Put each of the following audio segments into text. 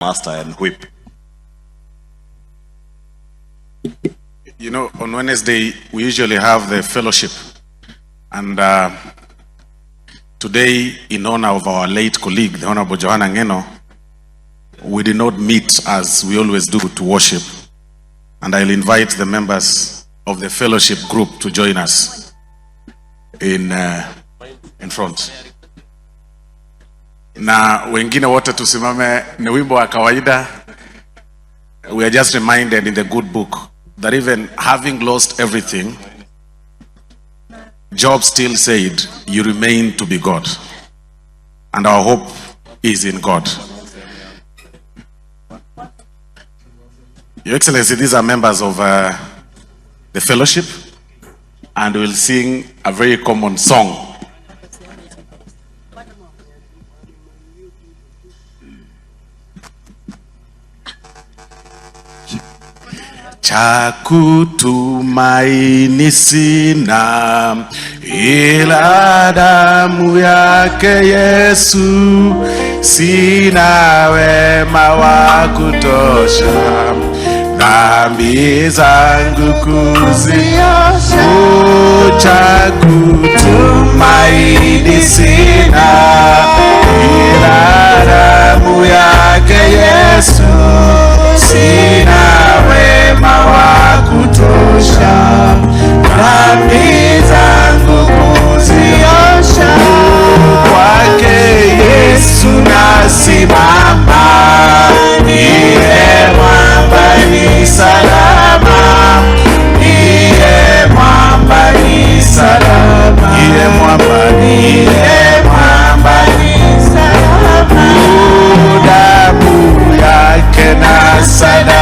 master and whip. You know, on Wednesday, we usually have the fellowship. And today, in honor of our late colleague, the Honorable Johanna Ngeno, we did not meet as we always do to worship. And I'll invite the members of the fellowship group to join us in front. Na wengine wote tusimame, ni wimbo wa kawaida. We are just reminded in the good book that even having lost everything, Job still said, you remain to be God. And our hope is in God. Your Excellency, these are members of the fellowship, and we'll sing a very common song. Chakutumaini sina ila damu yake Yesu, sina wema wa kutosha dhambi zangu kuziosha. Chakutumaini sina ila damu yake Yesu, sina wema wa kutosha dhambi zangu kuziosha. Kwake Yesu nasimama, ndiye mwamba ni salama, ndiye mwamba ni salama, ndiye mwamba ni salama. Damu yake na sadaka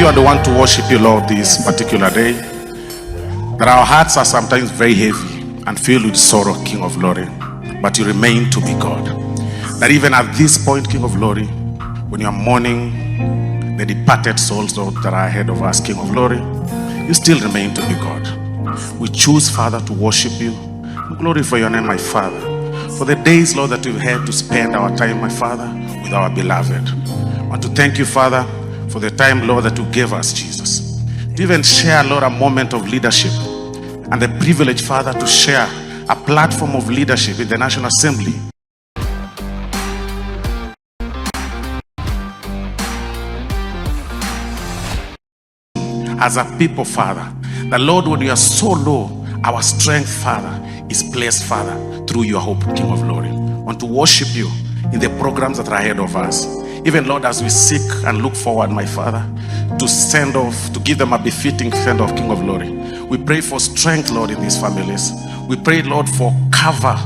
you are the one to worship you, Lord, this particular day. That our hearts are sometimes very heavy and filled with sorrow, King of Glory, but you remain to be God. That even at this point, King of Glory, when you are mourning the departed souls, Lord, that are ahead of us, King of Glory, you still remain to be God. We choose, Father, to worship you. Glorify your name, my Father, for the days, Lord, that we've had to spend our time, my Father, with our beloved. I want to thank you, Father, for the time, Lord, that you gave us, Jesus, to even share, Lord, a moment of leadership, and the privilege, Father, to share a platform of leadership in the National Assembly. As a people, Father, the Lord, when we are so low, our strength, Father, is placed, Father, through your hope, King of Glory. I want to worship you in the programs that are ahead of us. Even, Lord, as we seek and look forward, my Father, to send off, to give them a befitting send off, King of Glory. We pray for strength, Lord, in these families. We pray, Lord, for cover,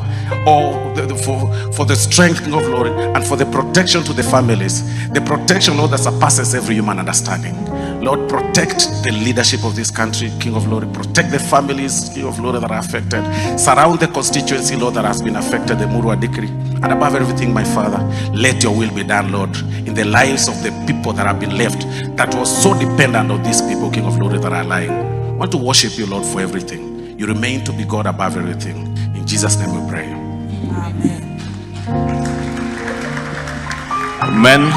for the strength, King of Glory, and for the protection to the families. The protection, Lord, that surpasses every human understanding. Lord, protect the leadership of this country, King of Glory. Protect the families, King of Glory, that are affected. Surround the constituency, Lord, that has been affected, the Murwa decree. And above everything, my Father, let your will be done, Lord, in the lives of the people that have been left, that was so dependent on these people, King of Glory, that are lying. I want to worship you, Lord, for everything. You remain to be God above everything. In Jesus' name we pray. Amen.